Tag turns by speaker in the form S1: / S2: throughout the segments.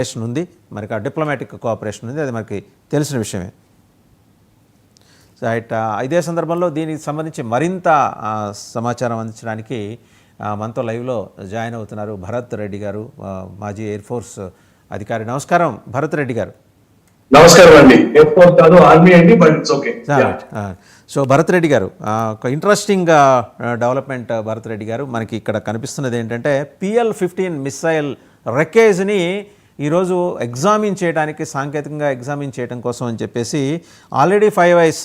S1: Cooperation ఉంది, మనకి ఆ డిప్లొమాటిక్ కోఆపరేషన్ ఉంది, అది మనకి తెలిసిన విషయమే. రైట్. ఇదే సందర్భంలో దీనికి సంబంధించి మరింత సమాచారం అందించడానికి మనతో లైవ్లో జాయిన్ అవుతున్నారు భరత్ రెడ్డి గారు, మాజీ ఎయిర్ ఫోర్స్ అధికారి. నమస్కారం భరత్ రెడ్డి గారు.
S2: నమస్కారం అండి. ఎయిర్ ఫోర్స్ కాదు, ఆర్మీ అండి, but it's okay.
S1: So Bharat Reddy గారు, ఒక ఇంట్రెస్టింగ్ డెవలప్మెంట్ భరత్ రెడ్డి గారు, మనకి ఇక్కడ కనిపిస్తున్నది ఏంటంటే PL-15 మిస్సైల్ రెకేజ్ని ఈరోజు ఎగ్జామిన్ చేయడానికి, సాంకేతికంగా ఎగ్జామిన్ చేయడం కోసం అని చెప్పేసి ఆల్రెడీ 5 eyes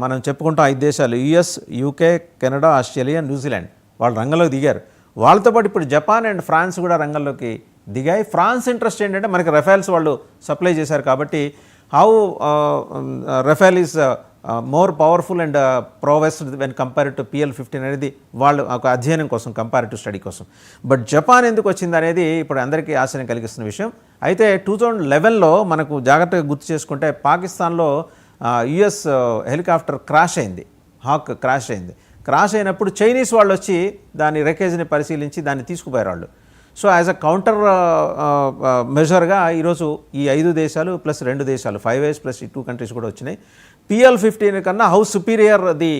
S1: మనం చెప్పుకుంటాం 5 దేశాలు, US, UK, Canada, Australia, New Zealand వాళ్ళు రంగంలోకి దిగారు. వాళ్ళతో పాటు ఇప్పుడు జపాన్ అండ్ ఫ్రాన్స్ కూడా రంగంలోకి దిగాయి. ఫ్రాన్స్ ఇంట్రెస్ట్ ఏంటంటే మనకి రఫేల్స్ వాళ్ళు సప్లై చేశారు కాబట్టి how Rafale is more powerful and proved when compared to PL-15 అనేది వాళ్ళు ఒక అధ్యయనం కోసం, కంపారిటివ్ స్టడీ కోసం. బట్ జపాన్ ఎందుకు వచ్చింది అనేది ఇప్పుడు అందరికీ ఆశ్చర్యం కలిగిస్తున్న విషయం. అయితే 2011లో మనకు జాగ్రత్తగా గుర్తు చేసుకుంటే పాకిస్తాన్లో US హెలికాప్టర్ క్రాష్ అయింది, హాక్ క్రాష్ అయింది. క్రాష్ అయినప్పుడు చైనీస్ వాళ్ళు వచ్చి దాని రెకేజ్ని పరిశీలించి దాన్ని తీసుకుపోయారు వాళ్ళు. సో యాజ్ అ కౌంటర్ మెజర్గా ఈరోజు ఈ 5 దేశాలు ప్లస్ 2 దేశాలు 5 eyes ప్లస్ ఈ 2 countries కూడా వచ్చినాయి. PL-15 కన్నా how superior the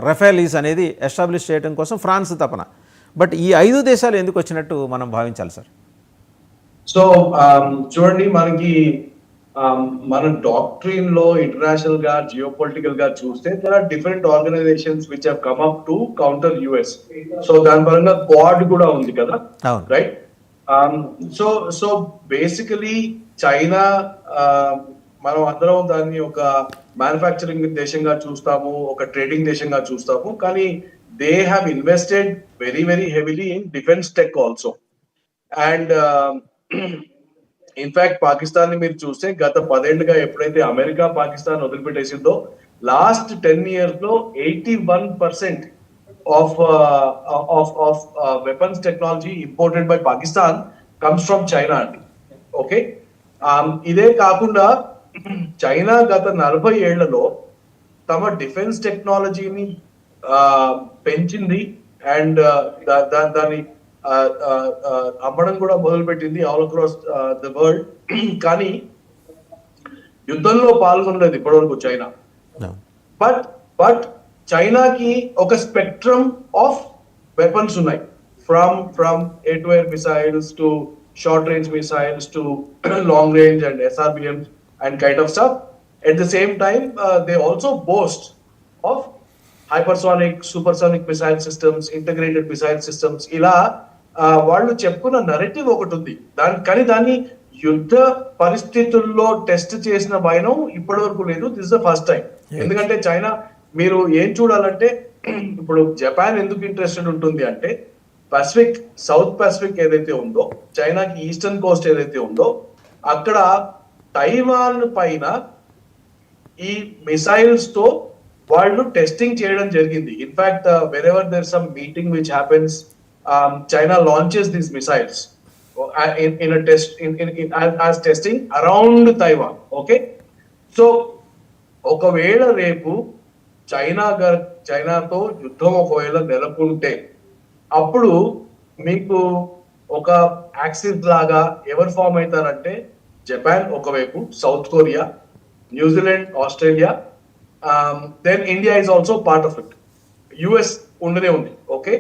S1: Rafale is అనేది ఎస్టాబ్లిష్ చేయడం కోసం ఫ్రాన్స్ తపన. బట్ ఈ 5 దేశాలు ఎందుకు వచ్చినట్టు మనం భావించాలి సార్?
S2: సో చూడండి, మనకి మన డాక్ట్రిన్ లో ఇంటర్నేషనల్ గా, జియో పొలిటికల్ గా చూస్తే there are different organizations which have come up to counter US. So దాని పరంగా క్వాడ్ కూడా ఉంది కదా, రైట్? సో బేసికలీ చైనా, మనం అందరం దాన్ని ఒక మ్యానుఫ్యాక్చరింగ్ దేశంగా చూస్తాము, ఒక ట్రేడింగ్ దేశంగా చూస్తాము, కానీ they have invested very very heavily in defence tech also. And in fact Pakistan ని మీరు చూస్తే గత 10 ఏళ్లుగా ఎప్పుడైతే అమెరికా పాకిస్తాన్ వదిలిపెట్టేసిందో, లాస్ట్ 10 years లో 81% of weapons technology imported by Pakistan comes from China అండి. ఓకే, ఇదే కాకుండా చైనా గత 40 ఏళ్లలో తమ డిఫెన్స్ టెక్నాలజీని పెంచింది అండ్ దాన్ని అమ్మడం కూడా మొదలుపెట్టింది ఆల్ అక్రాస్ ద వరల్డ్. కానీ యుద్ధంలో పాల్గొనలేదు ఇప్పటివరకు చైనా. బట్ చైనాకి ఒక స్పెక్ట్రమ్ ఆఫ్ వెపన్స్ ఉన్నాయి, from air to air missiles to short range missiles to long range and SRBMs and kind of stuff. At the same time, they also boast of hypersonic, supersonic missile systems, integrated missile systems. ఇలా వాళ్ళు చెప్పుకున్న narrative ఒకటి ఉంది. కానీ దాన్ని యుద్ధ పరిస్థితుల్లో test చేసిన వైనం ఇప్పటి వరకు లేదు. This is the first time. ఎందుకంటే చైనా, మీరు ఏం చూడాలంటే, ఇప్పుడు జపాన్ ఎందుకు ఇంట్రెస్టెడ్ ఉంటుంది అంటే, పసిఫిక్, సౌత్ పసిఫిక్ ఏదైతే ఉందో, చైనాకి ఈస్టర్న్ కోస్ట్ ఏదైతే ఉందో, అక్కడ తైవాన్ పైన ఈ మిసైల్స్ తో వాళ్ళు టెస్టింగ్ చేయడం జరిగింది. In fact wherever there's some meeting which happens, China launches these missiles in a test as testing around Taiwan. Okay, so ఒకవేళ రేపు చైనాతో యుద్ధం ఒకవేళ నెలకొంటే, అప్పుడు మీకు ఒక యాక్సిస్ లాగా ఎవరు ఫామ్ అవుతారంటే, జపాన్ ఒకవైపు, South Korea, New Zealand, Australia, then India is also part of it. US ఉండనే ఉంది. ఓకే,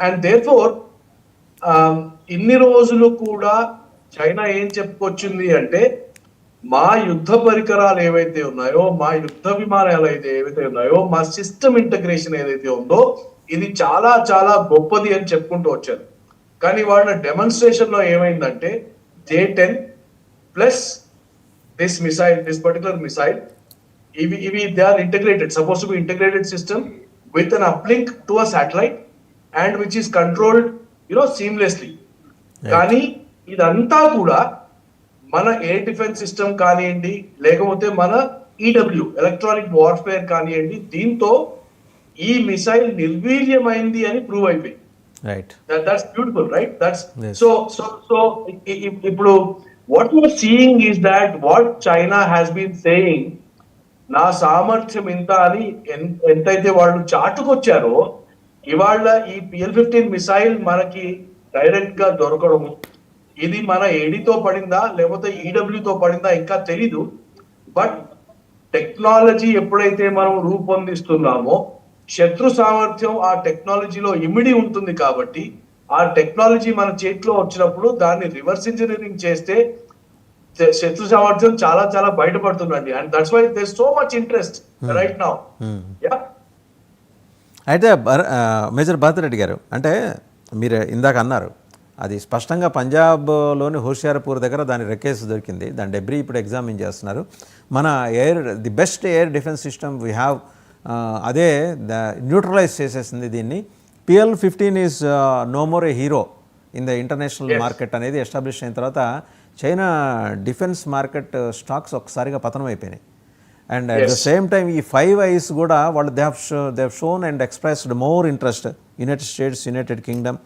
S2: అండ్ దేర్ఫోర్ ఇన్ని రోజులు కూడా చైనా ఏం చెప్పుకొచ్చింది అంటే, మా యుద్ధ పరికరాలు ఏవైతే ఉన్నాయో, మా యుద్ధ విమానాలు ఏవైతే ఉన్నాయో, మా సిస్టమ్ ఇంటగ్రేషన్ ఏదైతే ఉందో, ఇది చాలా చాలా గొప్పది అని చెప్పుకుంటూ వచ్చారు. కానీ వాళ్ళ డెమాన్స్ట్రేషన్ లో ఏమైందంటే, J-10 plus this particular missile, they are integrated, supposed to be integrated system with an uplink to a satellite and which is controlled, seamlessly. కానీ ఇదంతా కూడా మన ఎయిర్ డిఫెన్స్ సిస్టమ్ కానివ్వండి, లేకపోతే మన EW ఎలక్ట్రానిక్ వార్ఫేర్ కానివ్వండి, దీంతో ఈ మిసైల్ నిర్వీర్యమైంది అని ప్రూవ్ అయిపోయింది.
S1: Right,
S2: that's beautiful, right? That's so ఇప్పుడు what you are seeing is that what China has been saying, నా సామర్థ్యం ఇంత అని ఎంతైతే వాళ్ళు చాటుకొచ్చారో, ఇవాళ ఈ PL-15 మిసైల్ మనకి డైరెక్ట్ గా దొరకడము, ఇది మన ఏడీతో పడిందా లేకపోతే ఈడబ్ల్యూతో పడిందా ఇంకా తెలీదు. బట్ టెక్నాలజీ ఎప్పుడైతే మనం రూపొందిస్తున్నామో శత్రు సామర్థ్యం ఆ టెక్నాలజీలో ఇమిడి ఉంటుంది కాబట్టి ఆ టెక్నాలజీ మన చేతిలో వచ్చినప్పుడు దాన్ని రివర్స్ ఇంజనీరింగ్ చేస్తే శత్రు సామర్థ్యం చాలా చాలా బయటపడుతుందండి. And that's why there so much interest right now.
S1: అయితే మేజర్ భారతిరెడ్డి గారు, అంటే మీరు ఇందాక అన్నారు అది స్పష్టంగా పంజాబ్లోని హోషియార్పూర్ దగ్గర దాని రెక్కేస్ దొరికింది, దాని డెబ్రీ ఇప్పుడు ఎగ్జామిన్ చేస్తున్నారు. మన the best air defence system we have అదే న్యూట్రలైజ్ చేసేసింది దీన్ని. PL-15 is no more a hero in the international market అనేది ఎస్టాబ్లిష్ అయిన తర్వాత చైనా డిఫెన్స్ మార్కెట్ స్టాక్స్ ఒక్కసారిగా పతనం అయిపోయినాయి. And at the same time ఈ 5 ఐస్ కూడా వాళ్ళు they have shown and expressed more interest. United States, United Kingdom,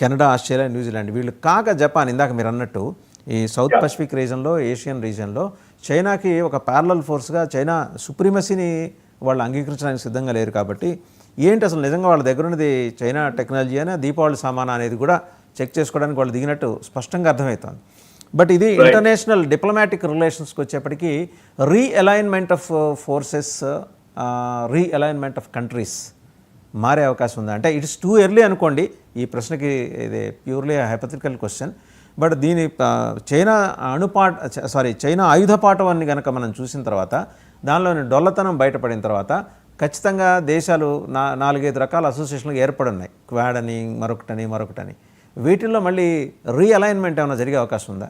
S1: Canada, Australia, New Zealand, వీళ్ళు కాక జపాన్, ఇందాక మీరు అన్నట్టు ఈ సౌత్ పసిఫిక్ రీజన్లో, ఏషియన్ రీజన్లో చైనాకి ఒక ప్యారలల్ ఫోర్స్గా చైనా సుప్రీమసీని వాళ్ళు అంగీకరించడానికి సిద్ధంగా లేరు. కాబట్టి ఏంటి అసలు నిజంగా వాళ్ళ దగ్గర ఉన్నది చైనా టెక్నాలజీ అయినా దీపావళి సామానా అనేది కూడా చెక్ చేసుకోవడానికి వాళ్ళు దిగినట్టు స్పష్టంగా అర్థమవుతుంది. బట్ ఇది ఇంటర్నేషనల్ డిప్లొమాటిక్ రిలేషన్స్కి వచ్చేప్పటికీ realignment of forces, realignment of countries మారే అవకాశం ఉందా? అంటే ఇట్స్ టూ ఎర్లీ అనుకోండి ఈ ప్రశ్నకి, ఇది ప్యూర్లీ హైపోథెటికల్ క్వశ్చన్. బట్ దీని చైనా ఆయుధపాఠవాన్ని కనుక మనం చూసిన తర్వాత, దానిలోని డొల్లతనం బయటపడిన తర్వాత ఖచ్చితంగా దేశాలు 4-5 రకాల అసోసియేషన్లు ఏర్పడున్నాయి, క్వాడ్ అని, మరొకటని. వీటిల్లో మళ్ళీ రీఅలైన్మెంట్ ఏమైనా జరిగే అవకాశం ఉందా?